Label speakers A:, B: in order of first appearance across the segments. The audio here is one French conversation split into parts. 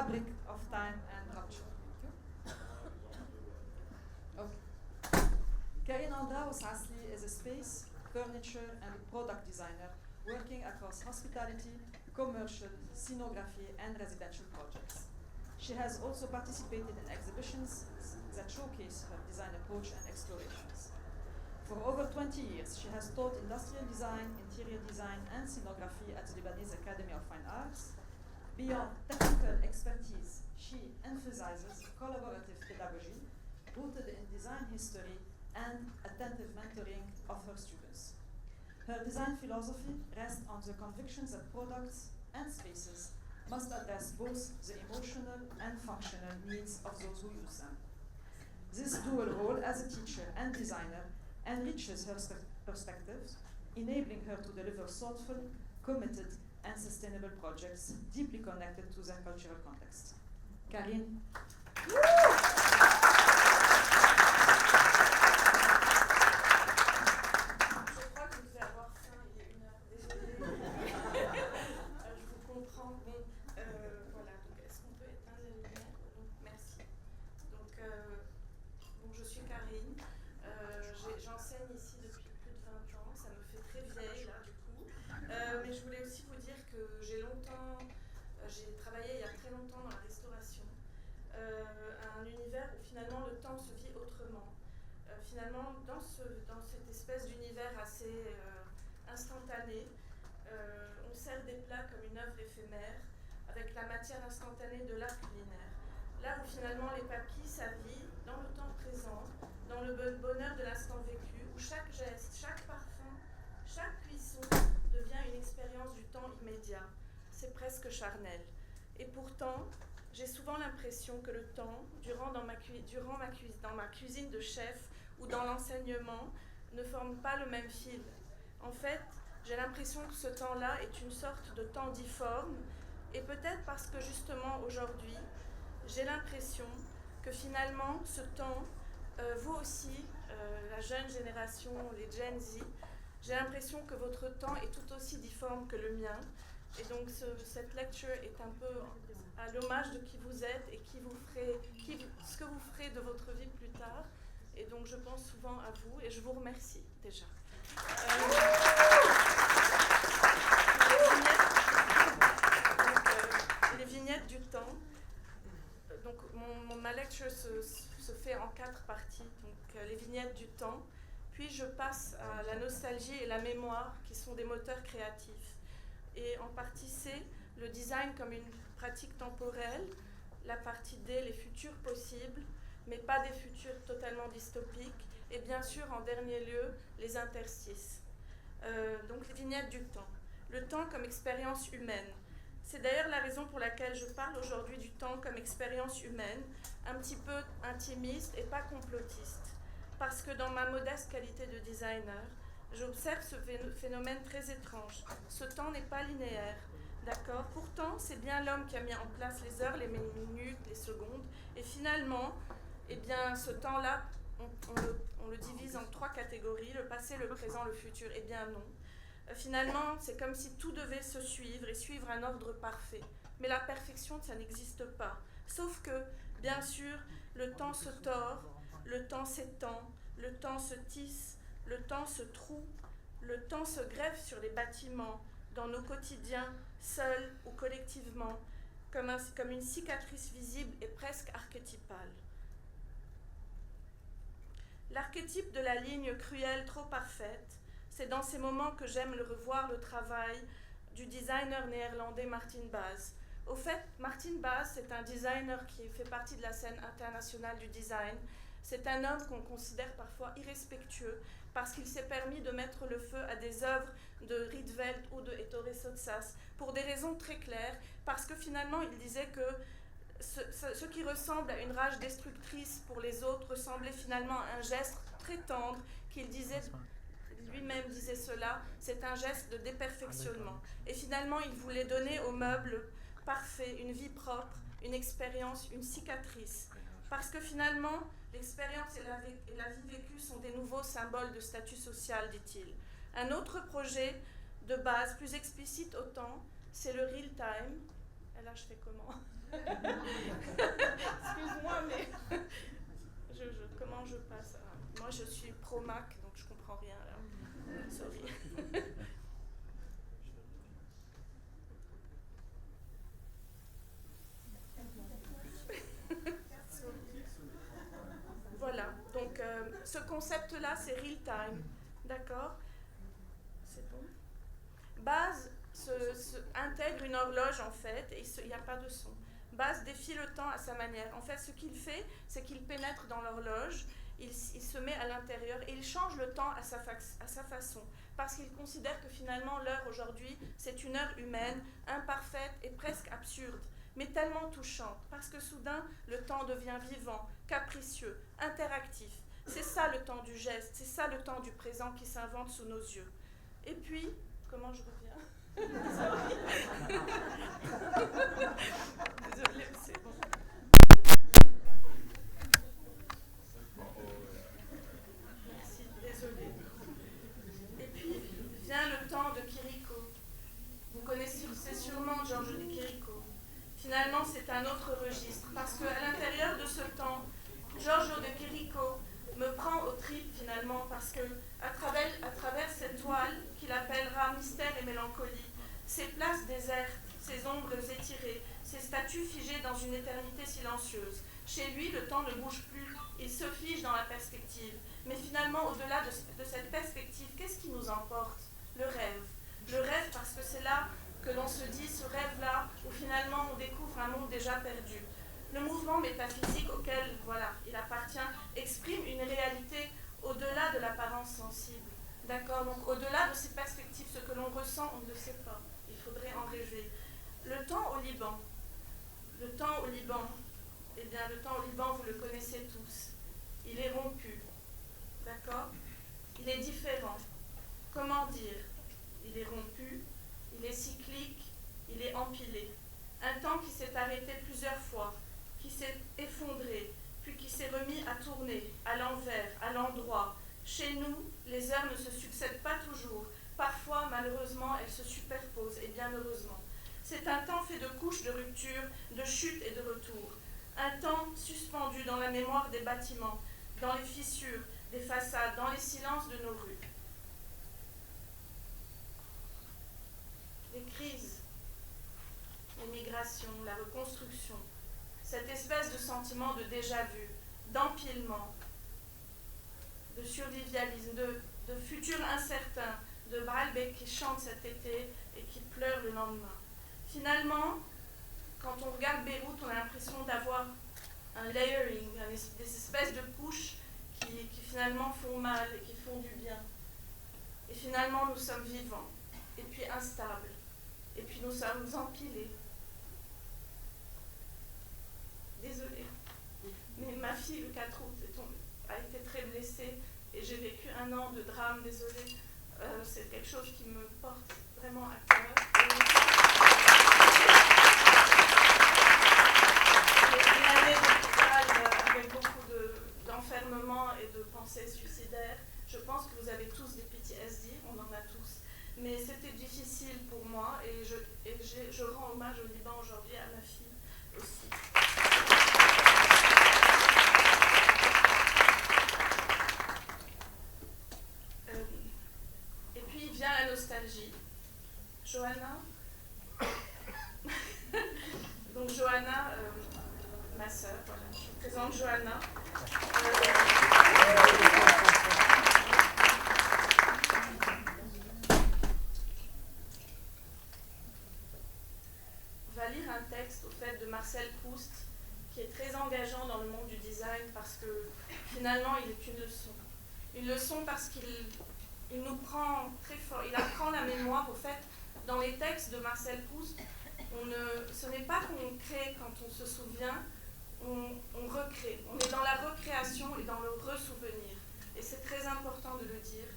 A: fabric of time and rupture. Okay. Karine Andraus-Hasli is a space, furniture, and product designer working across hospitality, commercial, scenography, and residential projects. She has also participated in exhibitions that showcase her design approach and explorations. For over 20 years, she has taught industrial design, interior design, and scenography at the Lebanese Academy of Fine Arts. Beyond technical expertise, she emphasizes collaborative pedagogy rooted in design history and attentive mentoring of her students. Her design philosophy rests on the convictions that products and spaces must address both the emotional and functional needs of those who use them. This dual role as a teacher and designer enriches her perspectives, enabling her to deliver thoughtful, committed, and sustainable projects deeply connected to their cultural context. Karine.
B: Finalement, le temps se vit autrement. Finalement, dans cette espèce d'univers assez instantané, on sert des plats comme une œuvre éphémère, avec la matière instantanée de l'art culinaire. Là où finalement les papilles, ça vit dans le temps présent, dans le bonheur de l'instant vécu, où chaque geste, chaque parfum, chaque cuisson devient une expérience du temps immédiat. C'est presque charnel. Et pourtant, j'ai souvent l'impression que le temps, durant ma cuisine de chef ou dans l'enseignement, ne forme pas le même fil. En fait, j'ai l'impression que ce temps-là est une sorte de temps difforme, et peut-être parce que justement aujourd'hui, j'ai l'impression que finalement ce temps, vous aussi, la jeune génération, les Gen Z, j'ai l'impression que votre temps est tout aussi difforme que le mien. Et donc cette lecture est un peu à l'hommage de qui vous êtes et ce que vous ferez de votre vie plus tard. Et donc je pense souvent à vous et je vous remercie déjà. Les vignettes du temps. Donc ma lecture se fait en 4 parties. Donc les vignettes du temps. Puis je passe à la nostalgie et la mémoire qui sont des moteurs créatifs. Et en partie C, le design comme une pratique temporelle, la partie D, les futurs possibles, mais pas des futurs totalement dystopiques, et bien sûr, en dernier lieu, les interstices. Donc les vignettes du temps. Le temps comme expérience humaine. C'est d'ailleurs la raison pour laquelle je parle aujourd'hui du temps comme expérience humaine, un petit peu intimiste et pas complotiste. Parce que dans ma modeste qualité de designer, j'observe ce phénomène très étrange. Ce temps n'est pas linéaire, d'accord ? Pourtant, c'est bien l'homme qui a mis en place les heures, les minutes, les secondes. Et finalement, eh bien, ce temps-là, on le divise en 3 catégories, le passé, le présent, le futur. Eh bien non. Finalement, c'est comme si tout devait se suivre et suivre un ordre parfait. Mais la perfection, ça n'existe pas. Sauf que, bien sûr, le temps se tord, le temps s'étend, le temps se tisse, le temps se troue, le temps se greffe sur les bâtiments, dans nos quotidiens, seuls ou collectivement, comme une cicatrice visible et presque archétypale. L'archétype de la ligne cruelle trop parfaite, c'est dans ces moments que j'aime le revoir le travail du designer néerlandais Martin Baes. Au fait, Martin Baes, c'est un designer qui fait partie de la scène internationale du design. C'est un homme qu'on considère parfois irrespectueux parce qu'il s'est permis de mettre le feu à des œuvres de Rietveld ou de Ettore Sottsass pour des raisons très claires, parce que finalement il disait que ce qui ressemble à une rage destructrice pour les autres ressemblait finalement à un geste très tendre qu'il disait, lui-même disait cela, c'est un geste de déperfectionnement. Et finalement il voulait donner au meuble parfait une vie propre, une expérience, une cicatrice. Parce que finalement, l'expérience et la vie vécue sont des nouveaux symboles de statut social, dit-il. Un autre projet de base, plus explicite au temps, c'est le real time, Et là, je fais comment? Excuse-moi, mais comment je passe? Moi, je suis pro Mac, donc je comprends rien là. Sorry. Voilà, donc ce concept-là, c'est real time, d'accord? C'est bon. Baz intègre une horloge en fait, et il n'y a pas de son. Baz défie le temps à sa manière. En fait, ce qu'il fait, c'est qu'il pénètre dans l'horloge, il se met à l'intérieur et il change le temps à sa façon, parce qu'il considère que finalement l'heure aujourd'hui, c'est une heure humaine, imparfaite et presque absurde, mais tellement touchante, parce que soudain, le temps devient vivant, capricieux, interactif. C'est ça le temps du geste, c'est ça le temps du présent qui s'invente sous nos yeux. Et puis, comment je reviens? Désolée, c'est bon. Merci, désolée. Et puis vient le temps de Chirico. Vous connaissez sûrement Giorgio de Chirico. Finalement, c'est un autre registre, parce qu'à l'intérieur de ce temps, Giorgio de Chirico me prend aux tripes finalement, parce que à travers cette toile qu'il appellera Mystère et mélancolie, ces places désertes, ces ombres étirées, ces statues figées dans une éternité silencieuse. Chez lui, le temps ne bouge plus, il se fige dans la perspective. Mais finalement, au-delà de cette perspective, qu'est-ce qui nous emporte? Le rêve. Le rêve, parce que c'est là que l'on se dit, ce rêve-là, où finalement on découvre un monde déjà perdu. Le mouvement métaphysique auquel il appartient exprime une réalité au-delà de l'apparence sensible. D'accord? Donc au-delà de ces perspectives, ce que l'on ressent, on ne le sait pas. Il faudrait en rêver. Le temps au Liban. Le temps au Liban. Eh bien, le temps au Liban, vous le connaissez tous. Il est rompu. D'accord? Il est différent. Comment dire? Il est rompu, il est cyclique, il est empilé. Un temps qui s'est arrêté plusieurs fois, qui s'est effondré, puis qui s'est remis à tourner, à l'envers, à l'endroit. Chez nous, les heures ne se succèdent pas toujours. Parfois, malheureusement, elles se superposent, et bien heureusement. C'est un temps fait de couches de rupture, de chute et de retour. Un temps suspendu dans la mémoire des bâtiments, dans les fissures des façades, dans les silences de nos rues. Les crises, les migrations, la reconstruction, cette espèce de sentiment de déjà-vu, d'empilement, de survivialisme, de futur incertain, de Baalbek qui chante cet été et qui pleure le lendemain. Finalement, quand on regarde Beyrouth, on a l'impression d'avoir un layering, des espèces de couches qui finalement font mal et qui font du bien. Et finalement, nous sommes vivants, et puis instables, et puis nous sommes empilés. Désolée, mais ma fille, le 4 août, a été très blessée, et j'ai vécu un an de drame, désolée. C'est quelque chose qui me porte vraiment à cœur. Une année d'hôpital avec beaucoup d'enfermement et de pensées suicidaires. Je pense que vous avez tous des PTSD, on en a tous. Mais c'était difficile pour moi et je rends hommage au Liban aujourd'hui à ma fille aussi. Et puis vient la nostalgie. Johanna. Donc Johanna, ma sœur, voilà, je vous présente Johanna. On va lire un texte au fait de Marcel Proust qui est très engageant dans le monde du design parce que finalement il est une leçon. Une leçon parce qu'il nous prend très fort, il apprend la mémoire. Au fait, dans les textes de Marcel Proust, ce n'est pas qu'on crée quand on se souvient, on recrée. On est dans la recréation et dans le ressouvenir. Et c'est très important de le dire.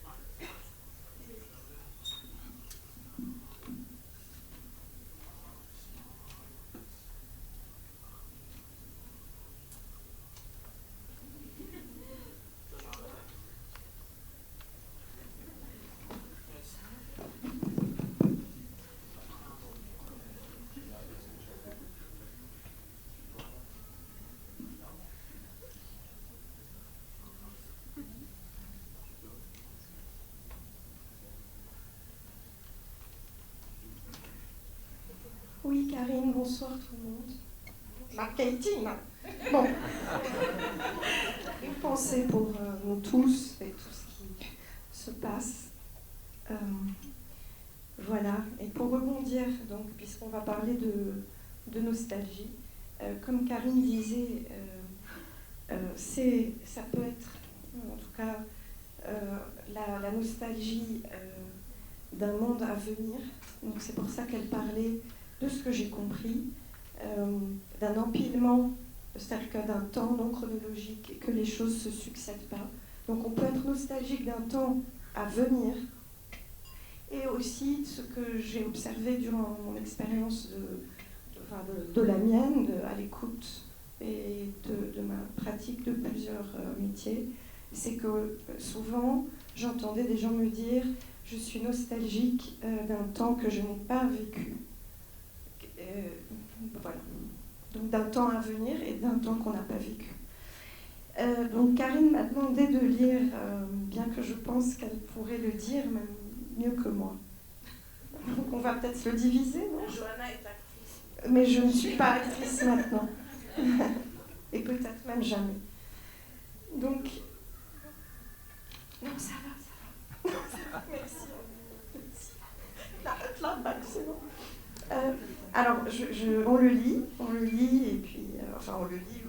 C: Karine, bonsoir tout le monde. Katie, non. Bon. Une pensée pour nous tous et tout ce qui se passe. Voilà. Et pour rebondir, donc, puisqu'on va parler de nostalgie, comme Karine disait, ça peut être, en tout cas, la nostalgie d'un monde à venir. Donc c'est pour ça qu'elle parlait, de ce que j'ai compris, d'un empilement, c'est-à-dire que d'un temps non chronologique et que les choses ne se succèdent pas. Donc on peut être nostalgique d'un temps à venir et aussi ce que j'ai observé durant mon expérience de la mienne, à l'écoute et de ma pratique de plusieurs métiers, c'est que souvent j'entendais des gens me dire « je suis nostalgique d'un temps que je n'ai pas vécu ». Voilà. Donc d'un temps à venir et d'un temps qu'on n'a pas vécu. Donc Karine m'a demandé de lire, bien que je pense qu'elle pourrait le dire même mieux que moi. Donc on va peut-être se le diviser, non ?
B: Johanna est actrice.
C: Mais je ne suis pas actrice maintenant. Et peut-être même jamais. Donc... Non, ça va. Merci. Là, c'est bon. Alors, on le lit, et puis, on le lit,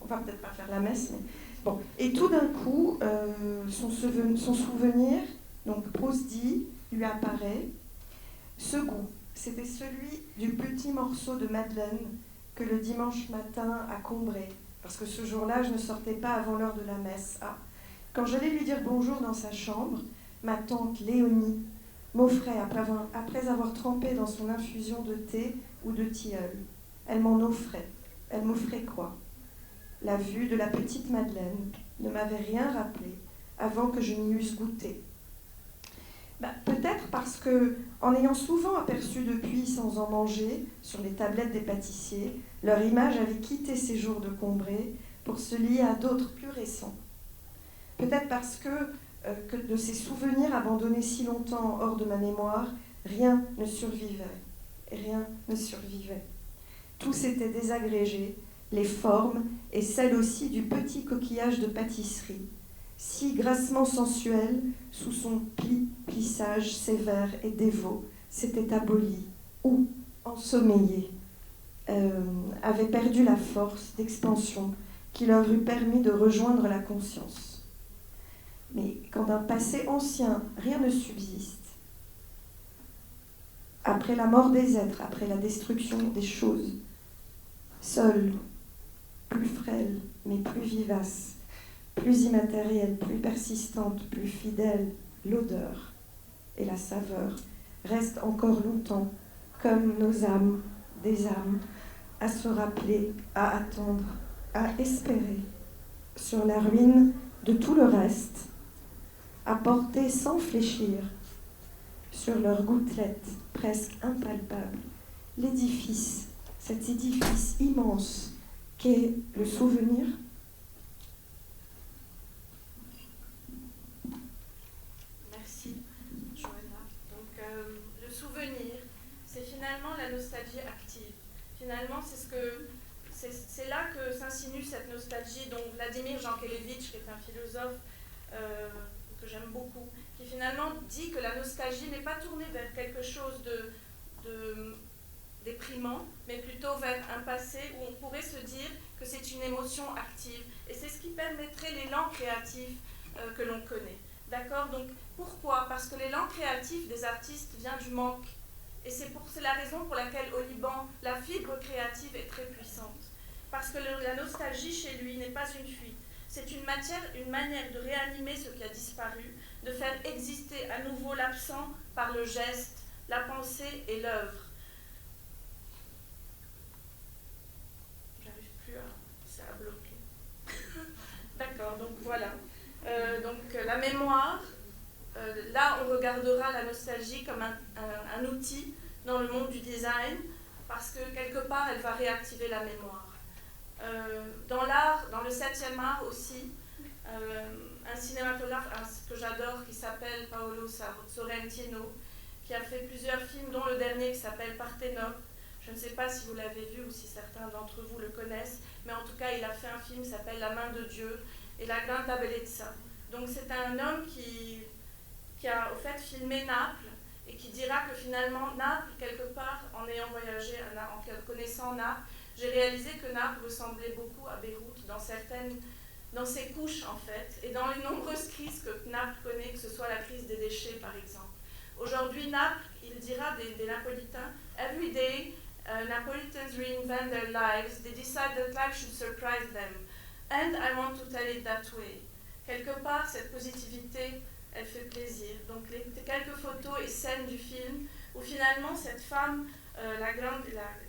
C: on va peut-être pas faire la messe, mais bon. Et tout d'un coup, son souvenir, donc Proust dit, lui apparaît. Ce goût, c'était celui du petit morceau de madeleine que le dimanche matin a combré, parce que ce jour-là, je ne sortais pas avant l'heure de la messe. Ah. Quand j'allais lui dire bonjour dans sa chambre, ma tante Léonie m'offrait, après avoir trempé dans son infusion de thé ou de tilleul. Elle m'en offrait. Elle m'offrait quoi ? La vue de la petite Madeleine ne m'avait rien rappelé avant que je n'y eusse goûté. Peut-être parce que, en ayant souvent aperçu depuis, sans en manger, sur les tablettes des pâtissiers, leur image avait quitté ces jours de Combré pour se lier à d'autres plus récents. Peut-être parce que de ces souvenirs abandonnés si longtemps hors de ma mémoire, rien ne survivait. Rien ne survivait. Tout s'était désagrégé, les formes et celles aussi du petit coquillage de pâtisserie, si grassement sensuel, sous son plissage sévère et dévot, s'était aboli ou ensommeillé, avait perdu la force d'expansion qui leur eût permis de rejoindre la conscience. Mais quand d'un passé ancien, rien ne subsiste, après la mort des êtres, après la destruction des choses, seule, plus frêle, mais plus vivace, plus immatérielle, plus persistante, plus fidèle, l'odeur et la saveur restent encore longtemps, comme nos âmes, des âmes, à se rappeler, à attendre, à espérer, sur la ruine de tout le reste, à porter sans fléchir, sur leurs gouttelettes presque impalpables, l'édifice, cet édifice immense qu'est le souvenir.
B: Merci, Johanna. Donc, le souvenir, c'est finalement la nostalgie active. Finalement, c'est là que s'insinue cette nostalgie dont Vladimir Jankélévitch, qui est un philosophe que j'aime beaucoup, qui finalement dit que la nostalgie n'est pas tournée vers quelque chose de déprimant, mais plutôt vers un passé où on pourrait se dire que c'est une émotion active. Et c'est ce qui permettrait l'élan créatif que l'on connaît. D'accord ? Donc, pourquoi ? Parce que l'élan créatif des artistes vient du manque. Et c'est la raison pour laquelle au Liban, la fibre créative est très puissante. Parce que la nostalgie chez lui n'est pas une fuite. C'est une manière de réanimer ce qui a disparu, de faire exister à nouveau l'absent par le geste, la pensée et l'œuvre. J'arrive plus c'est à bloquer. D'accord, donc voilà. Donc la mémoire, là on regardera la nostalgie comme un outil dans le monde du design, parce que quelque part elle va réactiver la mémoire. Dans l'art, dans le 7e art aussi, un cinématographe que j'adore qui s'appelle Paolo Sorrentino, qui a fait plusieurs films, dont le dernier qui s'appelle Parthénope. Je ne sais pas si vous l'avez vu ou si certains d'entre vous le connaissent, mais en tout cas, il a fait un film qui s'appelle La main de Dieu et La grande bellezza. Donc c'est un homme qui a au fait filmé Naples et qui dira que finalement, Naples, quelque part, en ayant voyagé, en connaissant Naples, j'ai réalisé que Naples ressemblait beaucoup à Beyrouth dans ses couches en fait, et dans les nombreuses crises que Naples connaît, que ce soit la crise des déchets par exemple. Aujourd'hui, Naples, il dira des Napolitains, every day, Napolitans reinvent their lives, they decide that life should surprise them, and I want to tell it that way. Quelque part, cette positivité, elle fait plaisir. Donc quelques photos et scènes du film où finalement cette femme,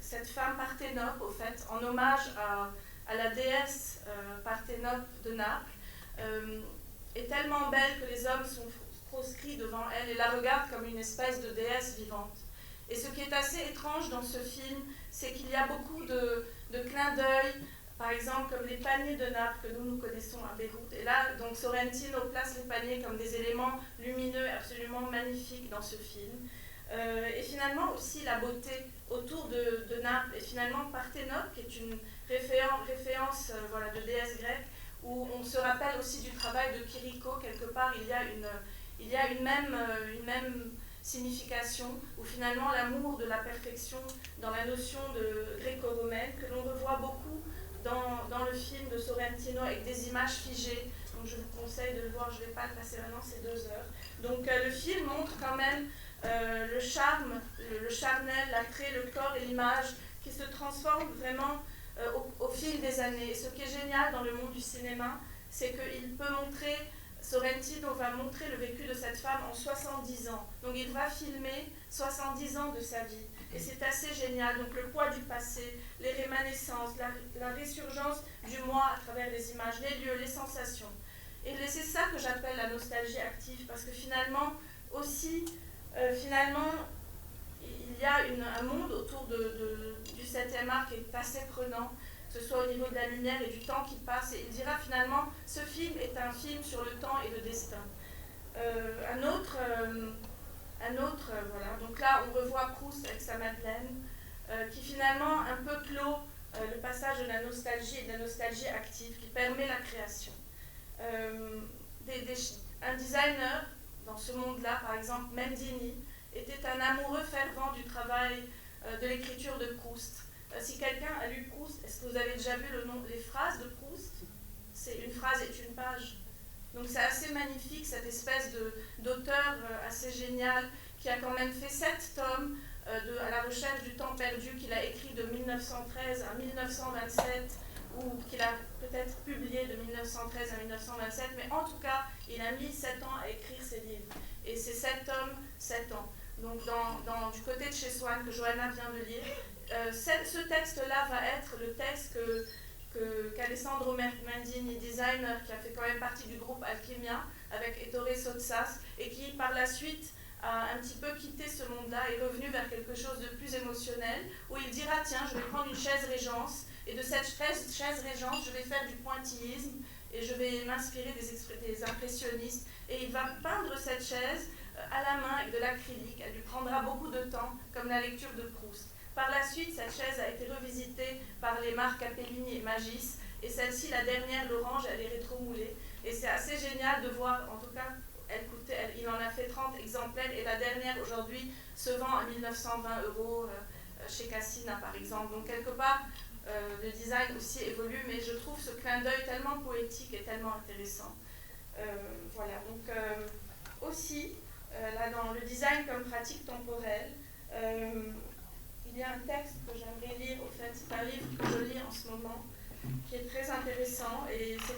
B: cette femme Parthénope, au fait, en hommage à la déesse Parthénope de Naples, est tellement belle que les hommes sont proscrits devant elle et la regardent comme une espèce de déesse vivante. Et ce qui est assez étrange dans ce film, c'est qu'il y a beaucoup de clins d'œil, par exemple comme les paniers de Naples que nous connaissons à Beyrouth. Et là, donc Sorrentino place les paniers comme des éléments lumineux absolument magnifiques dans ce film. Et finalement aussi la beauté autour de Naples, et finalement Parthénope, qui est une référence voilà, de déesse grecque, où on se rappelle aussi du travail de Chirico. Quelque part, il y a une même signification, où finalement l'amour de la perfection dans la notion de gréco-romaine, que l'on revoit beaucoup dans le film de Sorrentino avec des images figées. Donc je vous conseille de le voir, je ne vais pas le passer maintenant, c'est 2 heures. Donc le film montre quand même le charme, le charnel, l'attrait, le corps et l'image qui se transforment vraiment au fil des années. Et ce qui est génial dans le monde du cinéma, c'est qu'il peut montrer, Sorrentino va montrer le vécu de cette femme en 70 ans. Donc il va filmer 70 ans de sa vie. Et c'est assez génial. Donc le poids du passé, les rémanescences, la résurgence du moi à travers les images, les lieux, les sensations. Et c'est ça que j'appelle la nostalgie active, parce que finalement, aussi, il y a un monde autour du 7e art qui est assez prenant, que ce soit au niveau de la lumière et du temps qui passe. Et il dira finalement, ce film est un film sur le temps et le destin. Voilà. Donc là, on revoit Proust avec sa Madeleine, qui finalement un peu clôt le passage de la nostalgie et de la nostalgie active, qui permet la création. Un designer dans ce monde-là, par exemple Mendini, était un amoureux fervent du travail de l'écriture de Proust. Si quelqu'un a lu Proust, est-ce que vous avez déjà vu les phrases de Proust? C'est une phrase est une page. Donc c'est assez magnifique, cette espèce d'auteur assez génial qui a quand même fait 7 tomes à la recherche du temps perdu, qu'il a écrit de 1913 à 1927, ou qu'il a peut-être publié de 1913 à 1927, mais en tout cas, il a mis 7 ans à écrire ses livres. Et c'est 7 tomes, 7 ans. Donc du côté de chez Swann, que Johanna vient de lire, ce texte-là va être le texte qu'Alessandro Mendini, designer qui a fait quand même partie du groupe Alchimia avec Ettore Sottsass, et qui par la suite a un petit peu quitté ce monde-là et est revenu vers quelque chose de plus émotionnel, où il dira tiens, je vais prendre une chaise régence, et de cette chaise régence, je vais faire du pointillisme et je vais m'inspirer des impressionnistes, et il va peindre cette chaise à la main avec de l'acrylique. Elle lui prendra beaucoup de temps, comme la lecture de Proust. Par la suite, cette chaise a été revisitée par les marques Capellini et Magis, et celle-ci, la dernière, l'orange, elle est rétromoulée. Et c'est assez génial de voir, en tout cas, il en a fait 30 exemplaires, et la dernière, aujourd'hui, se vend à 1920 € chez Cassina, par exemple. Donc, quelque part, le design aussi évolue, mais je trouve ce clin d'œil tellement poétique et tellement intéressant. Voilà, donc, aussi, là, dans le design comme pratique temporelle, il y a un texte que j'aimerais lire, au fait, c'est un livre que je lis en ce moment, qui est très intéressant, et c'est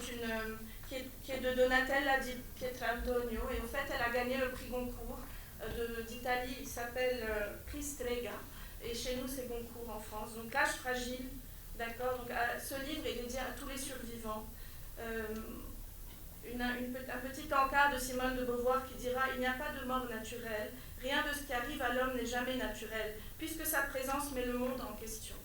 B: qui est de Donatella di Pietrantonio, et au fait, elle a gagné le prix Goncourt d'Italie, il s'appelle Prix Strega, et chez nous, c'est Goncourt en France. Donc, L'âge fragile, d'accord, donc ce livre est dédié à tous les survivants. Un petit encart de Simone de Beauvoir qui dira « Il n'y a pas de mort naturelle, rien de ce qui arrive à l'homme n'est jamais naturel, puisque sa présence met le monde en question. »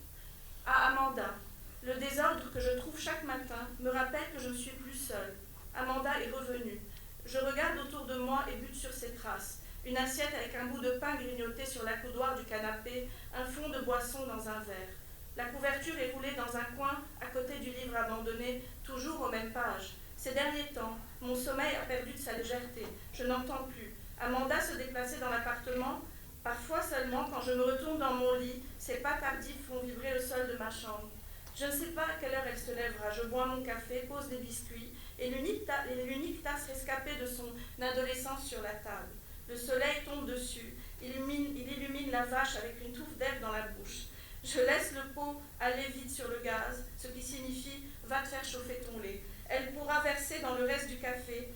B: À Amanda, le désordre que je trouve chaque matin me rappelle que je ne suis plus seule. Amanda est revenue. Je regarde autour de moi et bute sur ses traces. une assiette avec un bout de pain grignoté sur l'accoudoir du canapé, un fond de boisson dans un verre. La couverture est roulée dans un coin à côté du livre abandonné, toujours aux mêmes pages. Ces derniers temps, mon sommeil a perdu de sa légèreté. Je n'entends plus. Amanda se déplaçait dans l'appartement. Parfois seulement, quand je me retourne dans mon lit, ses pas tardifs font vibrer le sol de ma chambre. Je ne sais pas à quelle heure elle se lèvera. Je bois mon café, pose des biscuits, et l'unique tasse rescapée de son adolescence sur la table. Le soleil tombe dessus. Il illumine la vache avec une touffe d'herbe dans la bouche. Je laisse le pot aller vite sur le gaz, ce qui signifie « va te faire chauffer ton lait ». Elle pourra en verser dans le reste du café,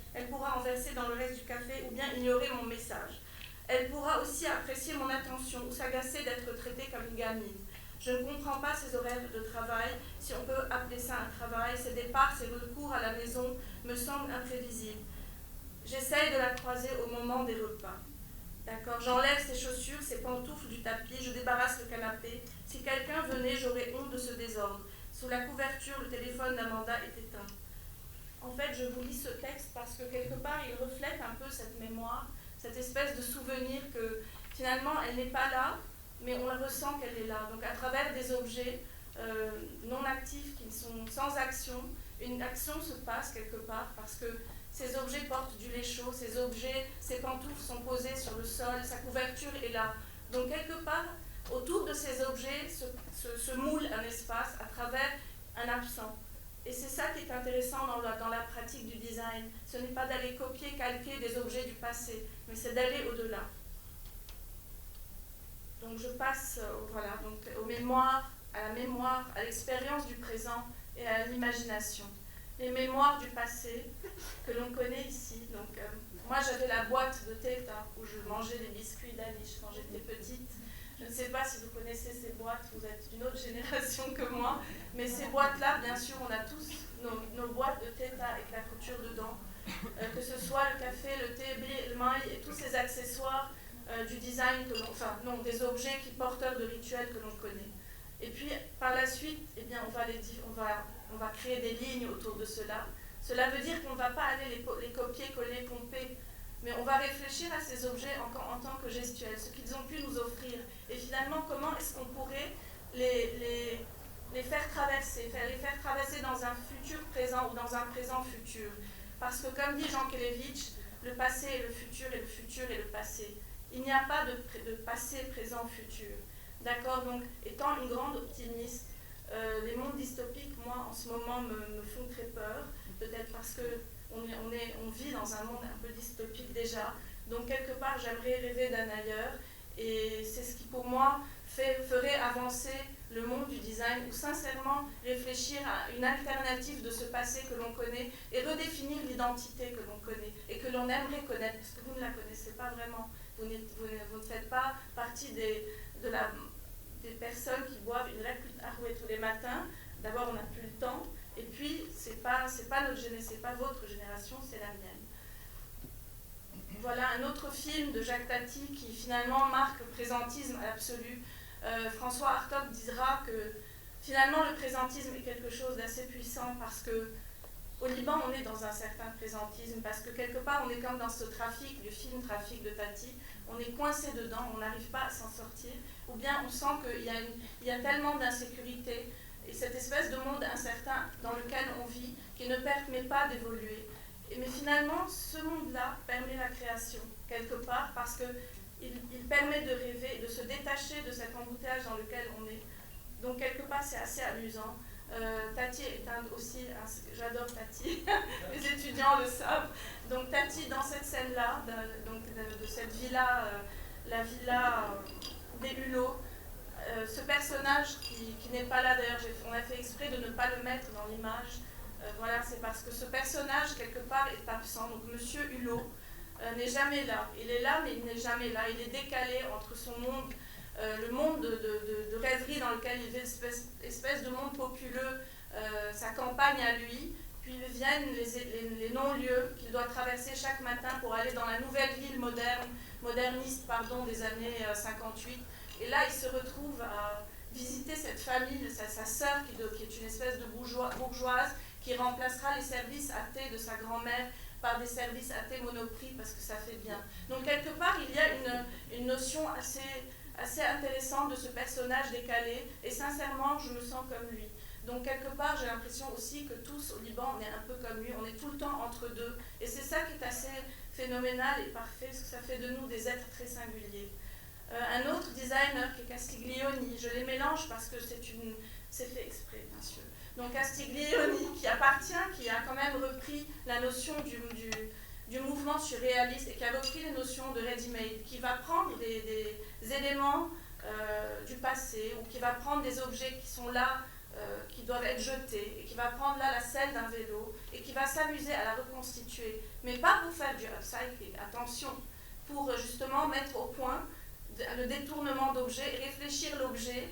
B: ou bien ignorer mon message. Elle pourra aussi apprécier mon attention ou s'agacer d'être traitée comme une gamine. Je ne comprends pas ses horaires de travail, si on peut appeler ça un travail. Ses départs, ses retours à la maison me semblent imprévisibles. J'essaye de la croiser au moment des repas. D'accord, j'enlève ses chaussures, ses pantoufles du tapis, je débarrasse le canapé. Si quelqu'un venait, j'aurais honte de ce désordre. Sous la couverture, le téléphone d'Amanda est éteint. En fait, je vous lis ce texte parce que quelque part, il reflète un peu cette mémoire, cette espèce de souvenir que finalement, elle n'est pas là, mais on ressent qu'elle est là. Donc à travers des objets non actifs qui sont sans action, une action se passe quelque part parce que ces objets portent du lait chaud, ces pantoufles sont posées sur le sol, sa couverture est là. Donc quelque part, autour de ces objets se moule un espace à travers un absent. Et c'est ça qui est intéressant dans la pratique du design. Ce n'est pas d'aller copier, calquer des objets du passé, mais c'est d'aller au-delà. Donc je passe aux mémoires, à la mémoire, à l'expérience du présent et à l'imagination. Les mémoires du passé que l'on connaît ici. Donc, moi, j'avais la boîte de Teta où je mangeais les biscuits d'Anish quand j'étais petite. Je ne sais pas si vous connaissez ces boîtes, vous êtes d'une autre génération que moi, mais ces boîtes-là, bien sûr, on a tous nos boîtes de Teta avec la couture dedans, que ce soit le café, le thé, le maï et tous ces accessoires du design, des objets porteurs de rituels que l'on connaît. Et puis, par la suite, eh bien, on va créer des lignes autour de cela. Cela veut dire qu'on ne va pas aller les copier, coller, pomper, mais on va réfléchir à ces objets en tant que gestuels, ce qu'ils ont pu nous offrir. Et finalement, comment est-ce qu'on pourrait les faire traverser, les faire traverser dans un futur présent ou dans un présent futur. Parce que comme dit Jean Kelevitch, le passé est le futur et le futur est le passé. Il n'y a pas de passé, présent, futur. D'accord, donc étant une grande optimiste, les mondes dystopiques, moi, en ce moment, me font très peur, peut-être parce qu'on vit dans un monde un peu dystopique déjà. Donc, quelque part, j'aimerais rêver d'un ailleurs, et c'est ce qui, pour moi, ferait avancer le monde du design, ou sincèrement réfléchir à une alternative de ce passé que l'on connaît, et redéfinir l'identité que l'on connaît, et que l'on aimerait connaître, parce que vous ne la connaissez pas vraiment. Vous ne faites pas partie des personnes qui boivent une Recruit Arouet tous les matins. D'abord, on n'a plus le temps. Et puis, c'est pas notre génération, c'est pas votre génération, c'est la mienne. Voilà un autre film de Jacques Tati qui finalement marque le présentisme à l'absolu. François Hartog dira que finalement le présentisme est quelque chose d'assez puissant parce que au Liban, on est dans un certain présentisme parce que quelque part, on est comme dans ce trafic, le film Trafic de Tati, on est coincé dedans, on n'arrive pas à s'en sortir, ou bien on sent qu'il y a tellement d'insécurité et cette espèce de monde incertain dans lequel on vit qui ne permet pas d'évoluer. Mais finalement, ce monde-là permet la création, quelque part, parce qu'il permet de rêver, de se détacher de cet embouteillage dans lequel on est. Donc, quelque part, c'est assez amusant. Tati est aussi, j'adore Tati, les étudiants le savent. Donc Tati, dans cette scène-là, de cette villa, la villa des Hulot, ce personnage qui n'est pas là, d'ailleurs, on a fait exprès de ne pas le mettre dans l'image. Voilà, c'est parce que ce personnage, quelque part, est absent. Donc Monsieur Hulot n'est jamais là. Il est là, mais il n'est jamais là. Il est décalé entre son monde, le monde de rêverie dans lequel il vit, espèce de monde populeux, sa campagne à lui, puis viennent les non-lieux qu'il doit traverser chaque matin pour aller dans la nouvelle ville moderniste des années 58. Et là, il se retrouve à visiter cette famille, sa sœur qui est une espèce de bourgeoise, qui remplacera les services athées de sa grand-mère par des services à tes monoprix parce que ça fait bien. Donc quelque part, il y a une notion assez intéressante de ce personnage décalé, et sincèrement, je me sens comme lui. Donc quelque part, j'ai l'impression aussi que tous au Liban, on est un peu comme lui, on est tout le temps entre deux. Et c'est ça qui est assez phénoménal et parfait, parce que ça fait de nous des êtres très singuliers. Un autre designer qui est Castiglioni, je les mélange parce que c'est fait exprès, bien sûr. Donc Castiglioni, qui a quand même repris la notion du mouvement surréaliste et qui a repris les notions de ready-made, qui va prendre des éléments du passé, ou qui va prendre des objets qui sont là, qui doivent être jetés, et qui va prendre là la selle d'un vélo, et qui va s'amuser à la reconstituer. Mais pas pour faire du upcycling, attention, pour justement mettre au point le détournement d'objets et réfléchir l'objet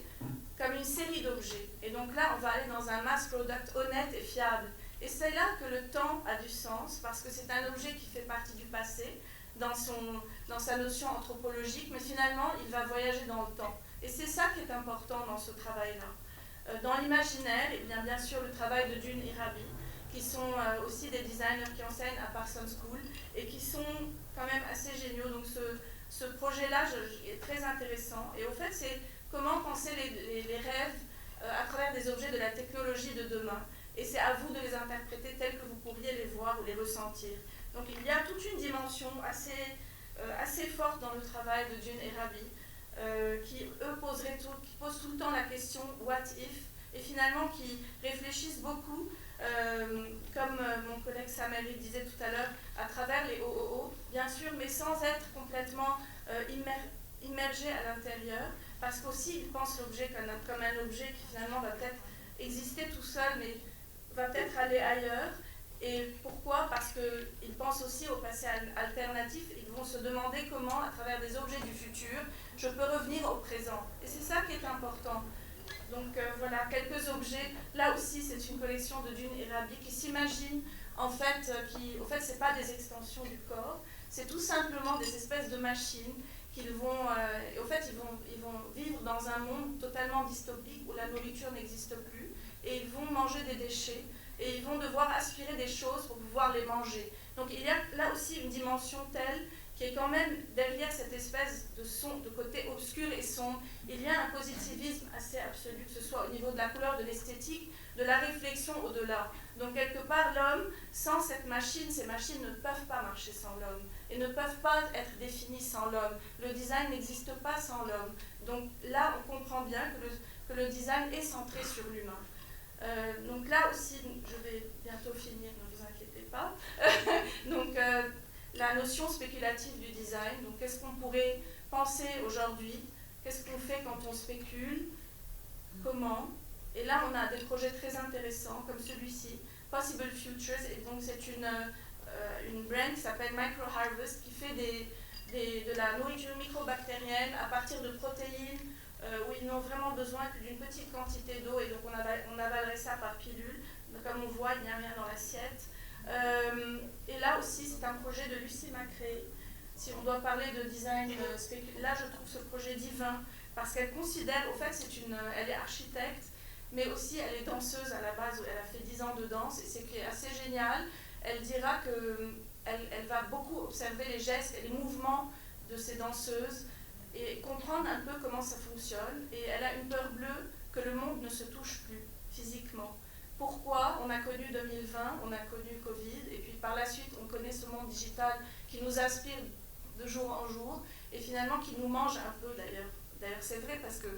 B: comme une série d'objets. Et donc là, on va aller dans un mass product honnête et fiable. Et c'est là que le temps a du sens, parce que c'est un objet qui fait partie du passé, dans sa notion anthropologique, mais finalement, il va voyager dans le temps. Et c'est ça qui est important dans ce travail-là. Dans l'imaginaire, et bien sûr le travail de Dune Irabi, qui sont aussi des designers qui enseignent à Parsons School, et qui sont quand même assez géniaux. Donc ce projet-là est très intéressant. Et au fait, c'est comment penser les rêves à travers des objets de la technologie de demain. Et c'est à vous de les interpréter tels que vous pourriez les voir ou les ressentir. Donc il y a toute une dimension assez forte dans le travail de Dune Irabi, qui posent tout le temps la question « what if ?» et finalement qui réfléchissent beaucoup, comme mon collègue Samari disait tout à l'heure, à travers les OOO, bien sûr, mais sans être complètement immergé à l'intérieur, parce qu'aussi ils pensent l'objet comme un objet qui finalement va peut-être exister tout seul, mais va peut-être aller ailleurs. Et pourquoi? Parce qu'ils pensent aussi au passé alternatif. Ils vont se demander comment, à travers des objets du futur, je peux revenir au présent. Et c'est ça qui est important. Donc voilà, quelques objets. Là aussi, c'est une collection de Dune Irabi qui s'imagine, en fait, c'est pas des extensions du corps, c'est tout simplement des espèces de machines qu'ils vont, ils vont vivre dans un monde totalement dystopique où la nourriture n'existe plus, et ils vont manger des déchets, et ils vont devoir aspirer des choses pour pouvoir les manger. Donc il y a là aussi une dimension telle qui est quand même derrière cette espèce de côté obscur et sombre. Il y a un positivisme assez absolu, que ce soit au niveau de la couleur, de l'esthétique, de la réflexion au-delà. Donc quelque part, l'homme, sans cette machine, ces machines ne peuvent pas marcher sans l'homme et ne peuvent pas être définies sans l'homme. Le design n'existe pas sans l'homme. Donc là, on comprend bien que le design est centré sur l'humain. Donc là aussi, je vais bientôt finir, ne vous inquiétez pas. Donc la notion spéculative du design, donc qu'est-ce qu'on pourrait penser aujourd'hui, qu'est-ce qu'on fait quand on spécule, comment. Et là, on a des projets très intéressants comme celui-ci, Possible Futures, et donc c'est une brand qui s'appelle Micro Harvest qui fait de la nourriture microbactérienne à partir de protéines où ils n'ont vraiment besoin que d'une petite quantité d'eau, et donc on avalerait ça par pilule. Donc, comme on voit, il n'y a rien dans l'assiette. Et là aussi, c'est un projet de Lucie Macré. Si on doit parler de design là, je trouve ce projet divin, parce qu'elle considère, au fait, elle est architecte, mais aussi elle est danseuse à la base, elle a fait 10 ans de danse, et c'est assez génial. Elle dira qu'elle va beaucoup observer les gestes et les mouvements de ces danseuses, et comprendre un peu comment ça fonctionne. Et elle a une peur bleue que le monde ne se touche plus physiquement. Pourquoi? On a connu 2020, on a connu Covid, et puis par la suite, on connaît ce monde digital qui nous aspire de jour en jour, et finalement qui nous mange un peu d'ailleurs. D'ailleurs, c'est vrai, parce que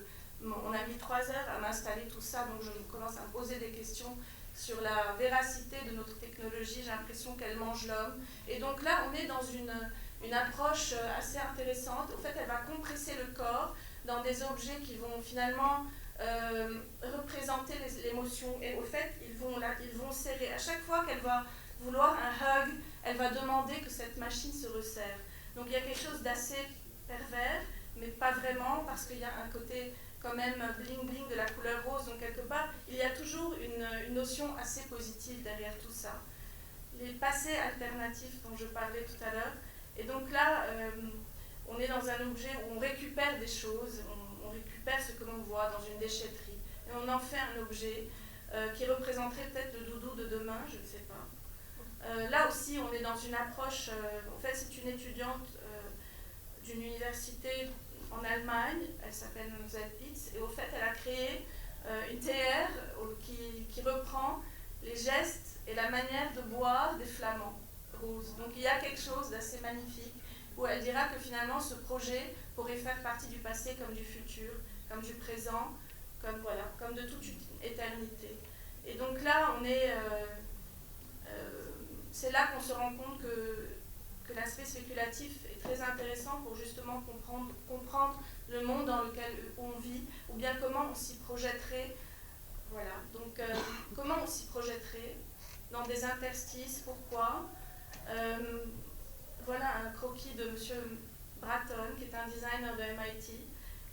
B: on a mis 3 heures à m'installer tout ça, donc je commence à me poser des questions sur la véracité de notre technologie. J'ai l'impression qu'elle mange l'homme. Et donc là, on est dans une approche assez intéressante. Au fait, elle va compresser le corps dans des objets qui vont finalement représenter l'émotion. Et au fait, ils vont serrer. À chaque fois qu'elle va vouloir un hug, elle va demander que cette machine se resserre. Donc il y a quelque chose d'assez pervers, mais pas vraiment, parce qu'il y a un côté quand même bling-bling de la couleur rose. Donc quelque part, il y a toujours une notion assez positive derrière tout ça. Les passés alternatifs dont je parlais tout à l'heure. Et donc là, on est dans un objet où on récupère des choses, on récupère ce que l'on voit dans une déchetterie, et on en fait un objet qui représenterait peut-être le doudou de demain, je ne sais pas. Là aussi, on est dans une approche, en fait, c'est une étudiante d'une université en Allemagne, elle s'appelle Zelpitz, et au fait, elle a créé une théâtre qui reprend les gestes et la manière de boire des flamands roses. Donc il y a quelque chose d'assez magnifique où elle dira que finalement ce projet pourrait faire partie du passé comme du futur, comme du présent, comme, voilà, comme de toute une éternité. Et donc là, on est... c'est là qu'on se rend compte que l'aspect spéculatif est très intéressant pour justement comprendre le monde dans lequel on vit, ou bien comment on s'y projetterait. Voilà, donc comment on s'y projetterait dans des interstices, pourquoi voilà un croquis de M. Bratton, qui est un designer de MIT,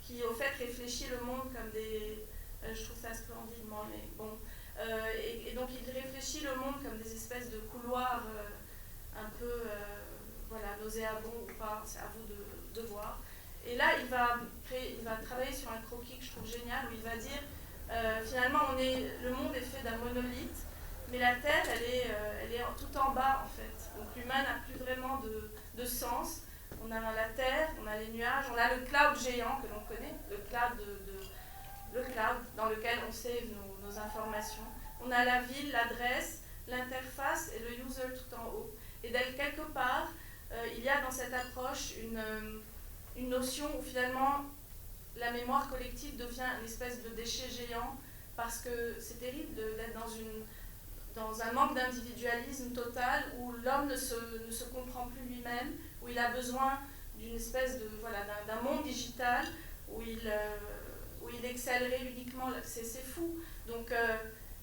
B: qui au fait réfléchit le monde comme des... je trouve ça splendidement, mais bon... et donc il réfléchit le monde comme des espèces de couloirs un peu voilà, nauséabonds ou pas, c'est à vous de voir. Et là, il va travailler sur un croquis que je trouve génial, où il va dire, finalement, le monde est fait d'un monolithe, mais la Terre, elle est tout en bas, en fait. Donc l'humain n'a plus vraiment de sens. On a la Terre, on a les nuages, on a le cloud géant que l'on connaît, le cloud dans lequel on save nos informations. On a la ville, l'adresse, l'interface et le user tout en haut. Et quelque part, il y a dans cette approche une notion où finalement la mémoire collective devient une espèce de déchet géant, parce que c'est terrible d'être dans un manque d'individualisme total, où l'homme ne se comprend plus lui-même, où il a besoin d'une espèce de d'un monde digital où il excellerait uniquement. C'est fou. Donc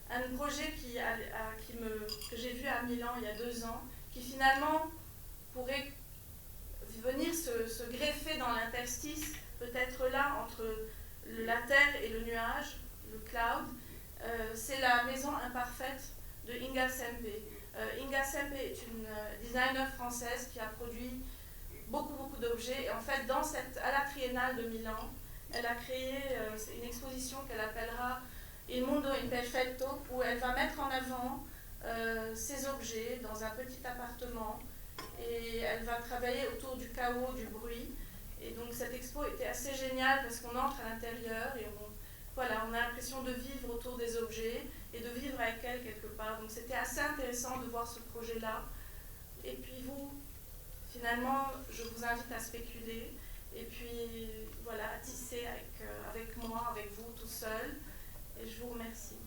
B: un projet que j'ai vu à Milan il y a 2 ans, qui finalement pourrait venir se greffer dans l'interstice, peut-être là entre la Terre et le nuage, le cloud, c'est la maison imparfaite de Inga Sempe. Inga Sempe est une designer française qui a produit beaucoup d'objets. Et en fait, à la Triennale de Milan, elle a créé une exposition qu'elle appellera Il Mondo Imperfetto, où elle va mettre en avant ces objets dans un petit appartement, et elle va travailler autour du chaos, du bruit. Et donc cette expo était assez géniale parce qu'on entre à l'intérieur et on a l'impression de vivre autour des objets et de vivre avec elle quelque part. Donc c'était assez intéressant de voir ce projet-là. Et puis vous, finalement, je vous invite à spéculer et puis voilà, à tisser avec moi, avec vous, tout seul. Et je vous remercie.